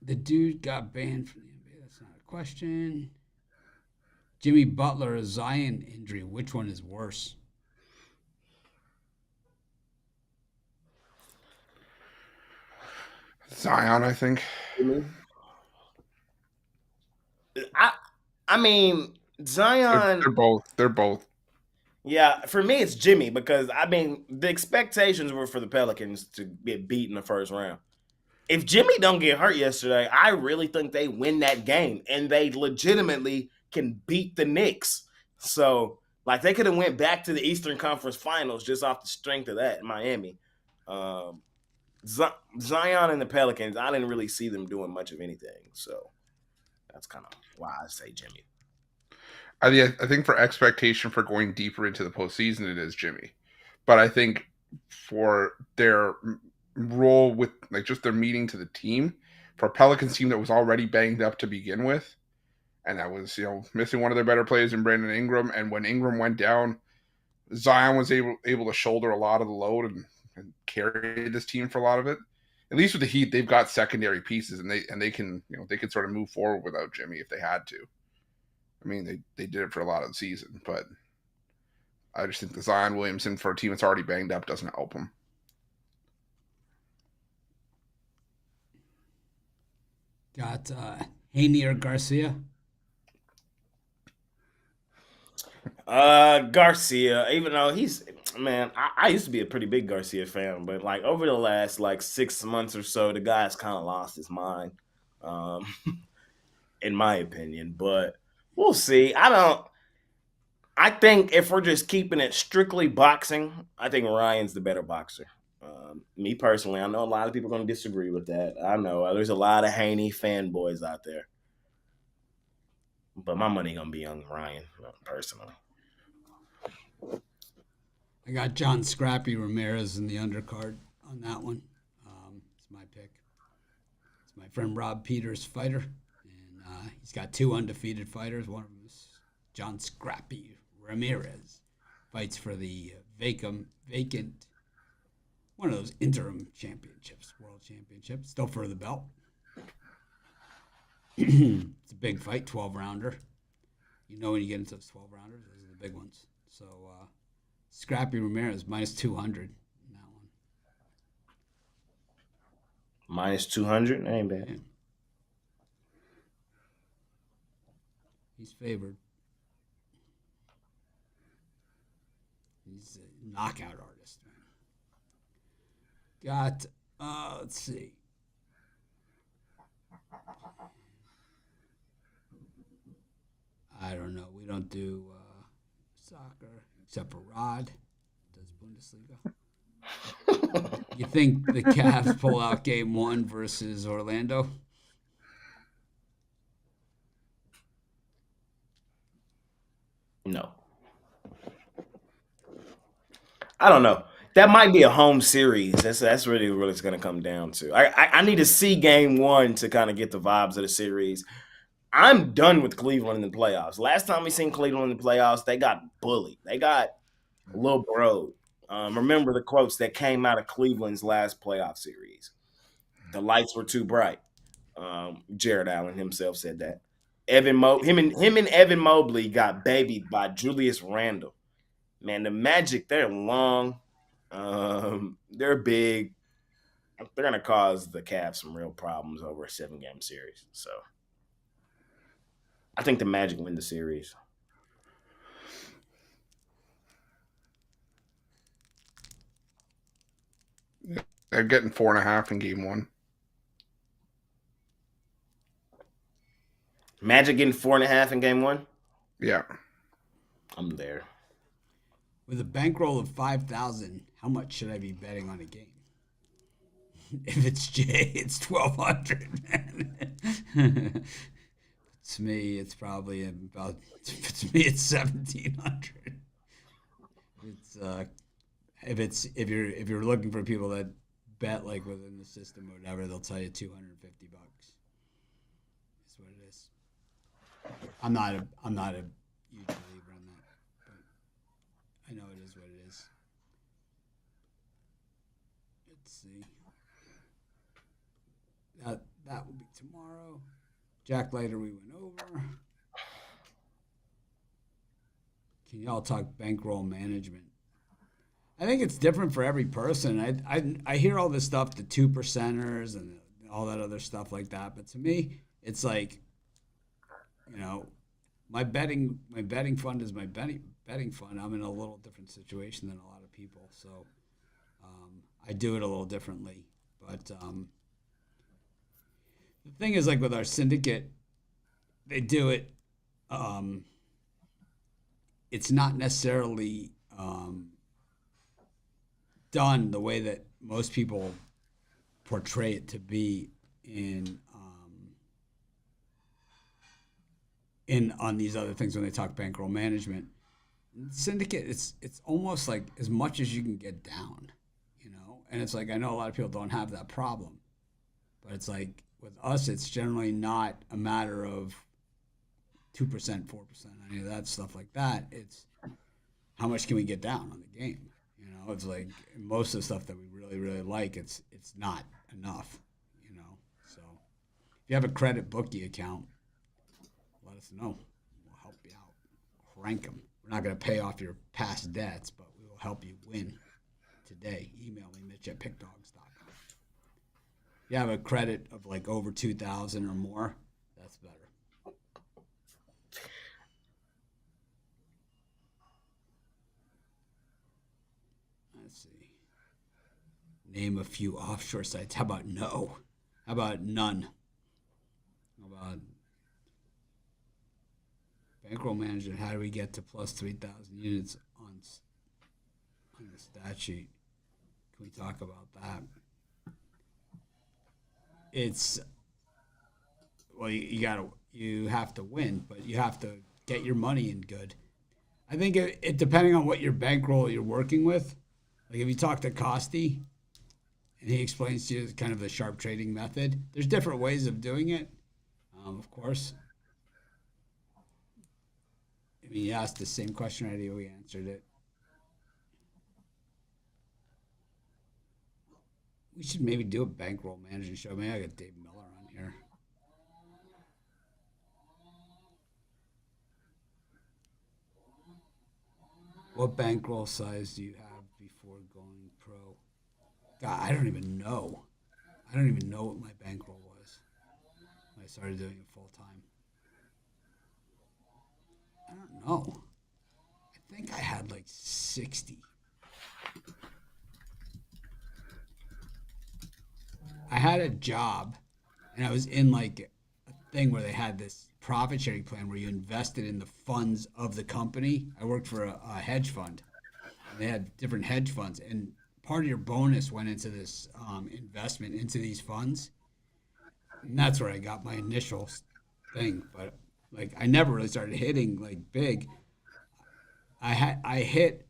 The dude got banned from the NBA. That's not a question. Jimmy Butler, a Zion injury. Which one is worse? Zion, I think. I mean, Zion. They're both. Yeah, for me, it's Jimmy because, I mean, the expectations were for the Pelicans to get beat in the first round. If Jimmy don't get hurt yesterday, I really think they win that game, and they legitimately can beat the Knicks. So, like, they could have went back to the Eastern Conference Finals just off the strength of that in Miami. Zion and the Pelicans, I didn't really see them doing much of anything. So, that's kind of why I say Jimmy. I think for expectation for going deeper into the postseason, it is Jimmy. But I think for their role with, like, just their meeting to the team, for a Pelicans team that was already banged up to begin with, and that was, missing one of their better players in Brandon Ingram, and when Ingram went down, Zion was able to shoulder a lot of the load and carry this team for a lot of it. At least with the Heat, they've got secondary pieces, and they can sort of move forward without Jimmy if they had to. I mean, they did it for a lot of the season, but I just think the Zion Williamson for a team that's already banged up doesn't help them. Got Haney or Garcia? Garcia, even though I used to be a pretty big Garcia fan, but like over the last 6 months or so, the guy's kind of lost his mind, in my opinion. But we'll see. I think if we're just keeping it strictly boxing, I think Ryan's the better boxer. Me personally, I know a lot of people are going to disagree with that. I know there's a lot of Haney fanboys out there, but my money going to be on Ryan personally. I got John Scrappy Ramirez in the undercard on that one. It's my pick. It's my friend Rob Peters' fighter, and he's got 2 undefeated fighters. One of them is John Scrappy Ramirez. Fights for the vacant, one of those interim championships, world championship, still for the belt. It's a big fight, 12-rounder. When you get into those 12-rounders, those are the big ones. So, Scrappy Ramirez, minus 200 in that one. Minus 200? That ain't bad. Yeah. He's favored. He's a knockout artist, man. Got, let's see. I don't know. We don't do soccer except for Rod. Does Bundesliga. You think the Cavs pull out game 1 versus Orlando? No. I don't know. That might be a home series. That's really what it's going to come down to. I need to see game 1 to kind of get the vibes of the series. I'm done with Cleveland in the playoffs. Last time we seen Cleveland in the playoffs, they got bullied. They got a little bro. Remember the quotes that came out of Cleveland's last playoff series. The lights were too bright. Jared Allen himself said that. Him and Evan Mobley got babied by Julius Randle. Man, the Magic, they're long. They're big. They're gonna cause the Cavs some real problems over a 7-game series. So I think the Magic win the series. They're getting 4.5 in game 1. Magic getting 4.5 in game 1? Yeah. I'm there. With a bankroll of 5,000, how much should I be betting on a game? If it's Jay, it's 1,200. To me, it's probably about. To me, it's 1,700. It's if you're looking for people that bet like within the system or whatever, they'll tell you $250. That's what it is. I'm not a huge believer in that, but I know it is what it is. Let's see. That will be tomorrow. Jack Leiter, we went over. Can y'all talk bankroll management? I think it's different for every person. I hear all this stuff, the 2%ers and all that other stuff like that. But to me, it's like, my betting fund is my betting fund. I'm in a little different situation than a lot of people, so I do it a little differently. But the thing is, like with our syndicate, they do it. It's not necessarily done the way that most people portray it to be on these other things when they talk bankroll management. Syndicate, it's almost like as much as you can get down, and it's like I know a lot of people don't have that problem, but it's like with us, it's generally not a matter of 2%, 4%, any of that stuff like that. It's how much can we get down on the game. It's like most of the stuff that we really, really like, it's not enough, So if you have a credit bookie account, let us know. We'll help you out. Rank them. We're not going to pay off your past debts, but we will help you win today. Email me, Mitch@pickdogs.com. If you have a credit of like over 2,000 or more, that's better. Let's see. Name a few offshore sites. How about no? How about none? How about bankroll management? How do we get to plus 3,000 units on the stat sheet? Can we talk about that? It's you have to win, but you have to get your money in good. I think it depending on what your bankroll you're working with. Like if you talk to Costi and he explains to you kind of the sharp trading method, there's different ways of doing it, of course. I mean, he asked the same question already, we answered it. We should maybe do a bankroll management show. Maybe I got Dave Miller on here. What bankroll size do you have before going pro? God, I don't even know. I don't even know what my bankroll was when I started doing it full time. I don't know. I think I had like 60. I had a job, and I was in like a thing where they had this profit sharing plan where you invested in the funds of the company. I worked for a hedge fund, and they had different hedge funds, and part of your bonus went into this investment into these funds, and that's where I got my initial thing. But like, I never really started hitting like big. I hit.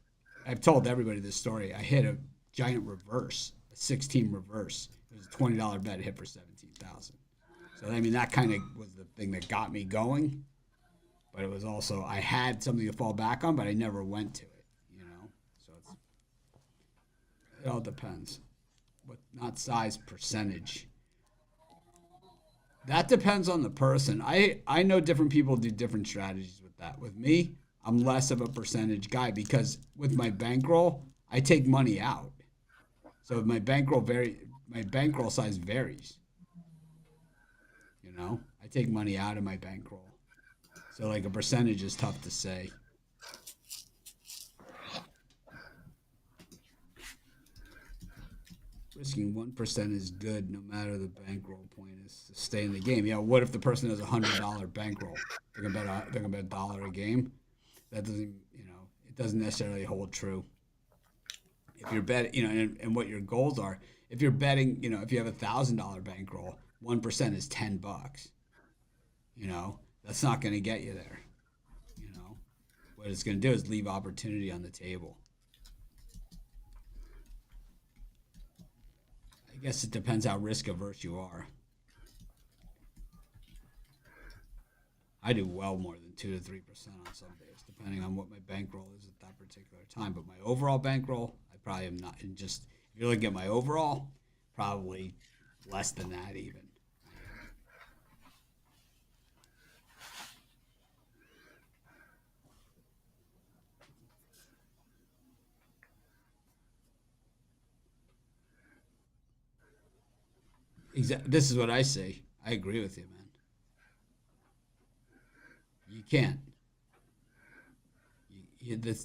I've told everybody this story. I hit a giant reverse, a 6-team reverse. It was a $20 bet. It hit for 17,000. So I mean, that kind of was the thing that got me going. But it was also I had something to fall back on, but I never went to it. So it all depends. But not size, percentage. That depends on the person. I know different people do different strategies with that. With me, I'm less of a percentage guy because with my bankroll, I take money out. So my bankroll size varies. I take money out of my bankroll. So like a percentage is tough to say. Risking 1% is good no matter the bankroll point is to stay in the game. Yeah, what if the person has $100 bankroll? They're gonna bet $1 a game. That doesn't, it doesn't necessarily hold true. If you're betting, and what your goals are. If you're betting, if you have $1,000 bankroll, 1% is $10. That's not going to get you there. What it's going to do is leave opportunity on the table. I guess it depends how risk averse you are. I do well more than 2 to 3% on some days, depending on what my bankroll is at that particular time. But my overall bankroll, I probably am not. And just if you're looking at my overall, probably less than that even. This is what I say. I agree with you, man. You can't.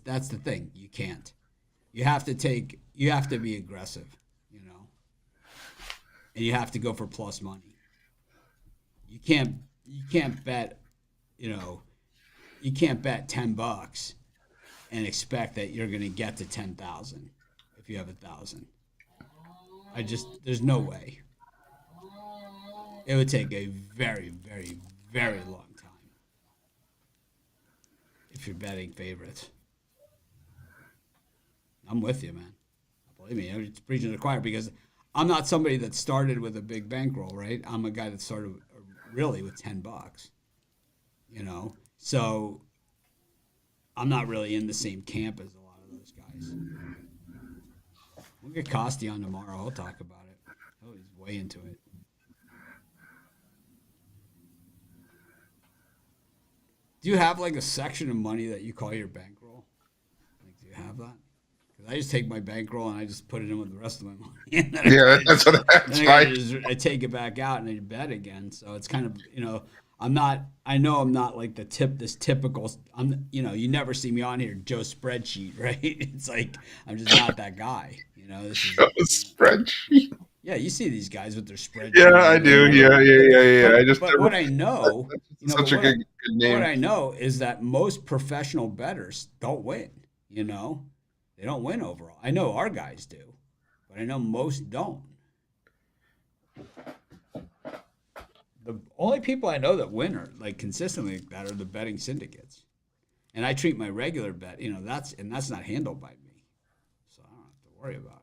That's the thing. You can't. You have to be aggressive, and you have to go for plus money. You can't bet, you can't bet $10 and expect that you're going to get to 10,000 if you have 1,000. There's no way. It would take a very, very, very long time if you're betting favorites. I'm with you, man. Believe me, it's preaching to the choir because I'm not somebody that started with a big bankroll, right? I'm a guy that started really with $10, So I'm not really in the same camp as a lot of those guys. We'll get Costi on tomorrow. He'll talk about it. Oh, he's way into it. Do you have like a section of money that you call your bankroll? Do you have that? Because I just take my bankroll and I just put it in with the rest of my money. Yeah, that's right. I take it back out and I bet again. So it's kind of, I'm not like this typical, you never see me on here, Joe Spreadsheet, right? It's like, I'm just not that guy, Joe Spreadsheet. Yeah, you see these guys with their spreadsheet. Yeah, I do. Yeah. But what I know, such a good name. What I know is that most professional bettors don't win. They don't win overall. I know our guys do, but I know most don't. The only people I know that win are like consistently like that are the betting syndicates, and I treat my regular bet. That's not handled by me, so I don't have to worry about it.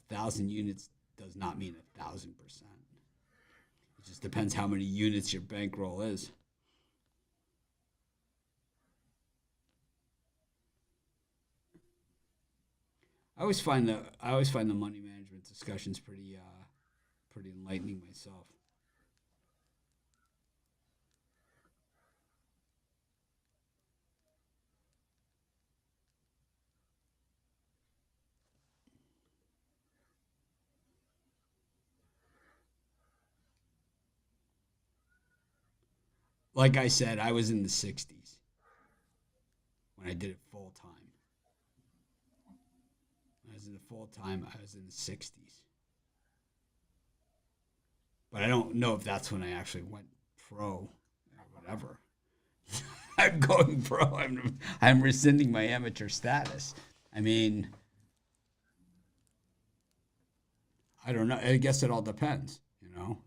1,000 units does not mean 1,000%. It just depends how many units your bankroll is. I always find the money management discussions pretty enlightening myself. like I said, I was in the 60s when I did it full time. When I was in the full time, I was in the 60s. But I don't know if that's when I actually went pro or whatever. I'm going pro. I'm rescinding my amateur status. I mean, I don't know. I guess it all depends.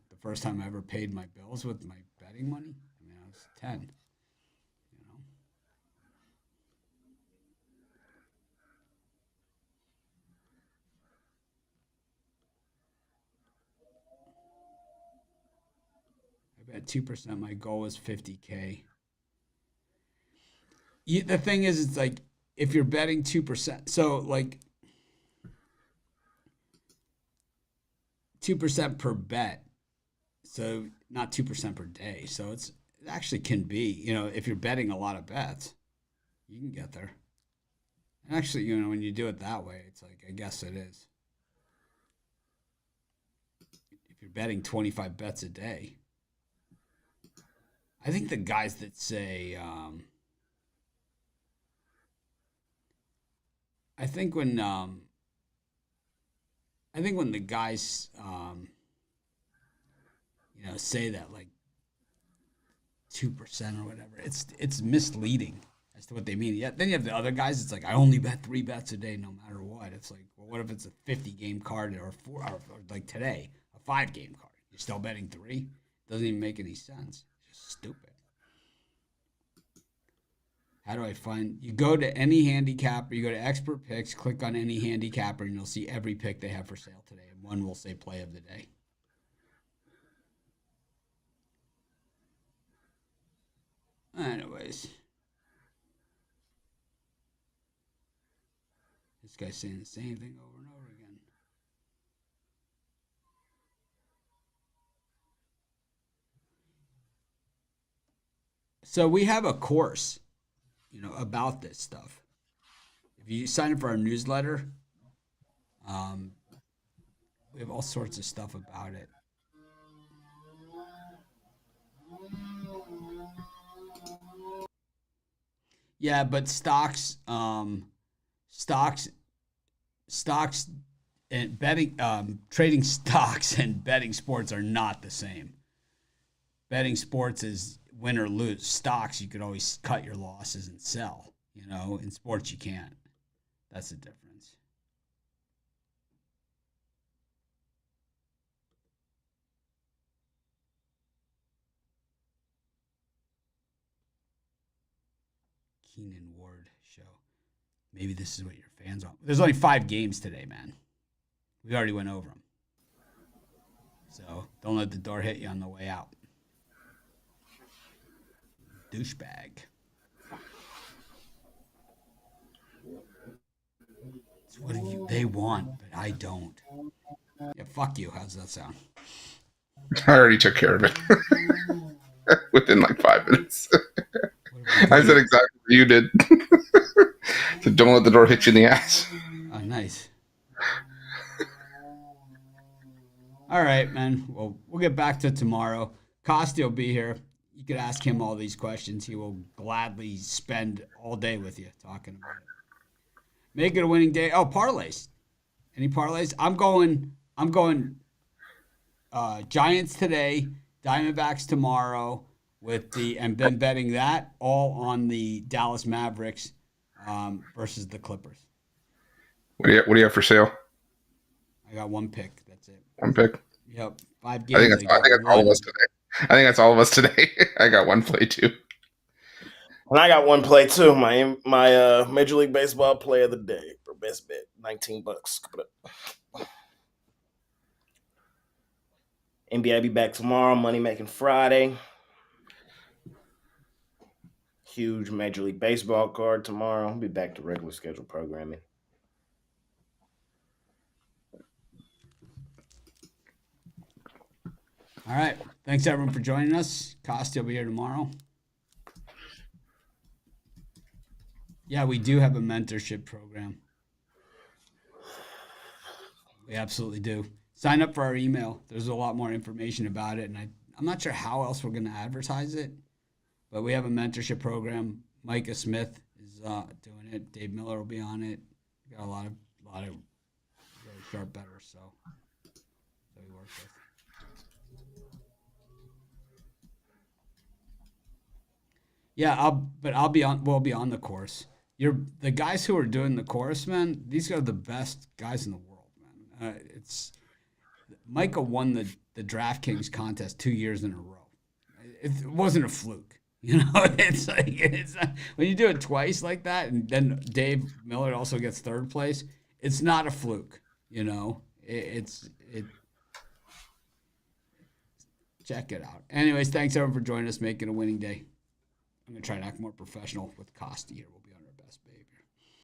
The first time I ever paid my bills with my betting money, I mean, I was 10. I bet 2%. My goal was 50K. The thing is, it's like if you're betting 2%, so like 2% per bet. So not 2% per day. So it actually can be, if you're betting a lot of bets, you can get there. And actually, when you do it that way, it's like, I guess it is. If you're betting 25 bets a day, I think the guys that say, I think when the guys, say that like 2% or whatever, it's misleading as to what they mean. Yeah, then you have the other guys. It's like I only bet 3 bets a day, no matter what. It's like, well, what if it's a 50-game card or 4, or like today, a 5-game card? You're still betting 3? Doesn't even make any sense. It's just stupid. How do I find? You go to any handicapper, you go to expert picks, click on any handicapper, and you'll see every pick they have for sale today. And one will say play of the day. Anyways. This guy's saying the same thing over and over again. So we have a course, about this stuff. If you sign up for our newsletter, we have all sorts of stuff about it. Yeah, but stocks and betting, trading stocks and betting sports are not the same. Betting sports is win or lose. Stocks, you could always cut your losses and sell. In sports, you can't. That's the difference. Keenan Ward show. Maybe this is what your fans want. There's only 5 games today, man. We already went over them. So don't let the door hit you on the way out. Douchebag. It's what they want, but I don't. Yeah, fuck you. How's that sound? I already took care of it within like 5 minutes. I said exactly what you did. So don't let the door hit you in the ass. Oh, nice. All right, man. Well, we'll get back to tomorrow. Costi will be here. You could ask him all these questions. He will gladly spend all day with you talking about it. Make it a winning day. Oh, parlays. Any parlays? I'm going Giants today, Diamondbacks tomorrow, and then betting that all on the Dallas Mavericks versus the Clippers. What do you have for sale? I got 1 pick. That's it. 1 pick? Yep. 5 games. I think that's all of us today. I think that's all of us today. I got 1 play too. And I got 1 play too. My Major League Baseball player of the day for best bet, $19. NBA be back tomorrow. Money making Friday. Huge Major League Baseball card tomorrow. I'll be back to regular scheduled programming. All right. Thanks, everyone, for joining us. Costi will be here tomorrow. Yeah, we do have a mentorship program. We absolutely do. Sign up for our email. There's a lot more information about it, and I'm not sure how else we're going to advertise it. But we have a mentorship program. Micah Smith is doing it. Dave Miller will be on it. We got a lot of really sharp bettors, so we work with. Yeah, we'll be on the course. The guys who are doing the course, man. These are the best guys in the world, man. It's Micah won the DraftKings contest 2 years in a row. It wasn't a fluke, you know. It's when you do it twice like that, and then Dave Miller also gets third place. It's not a fluke, you know. Check it out. Anyways, thanks everyone for joining us, making a winning day. I'm gonna try to act more professional with Costi here. We'll be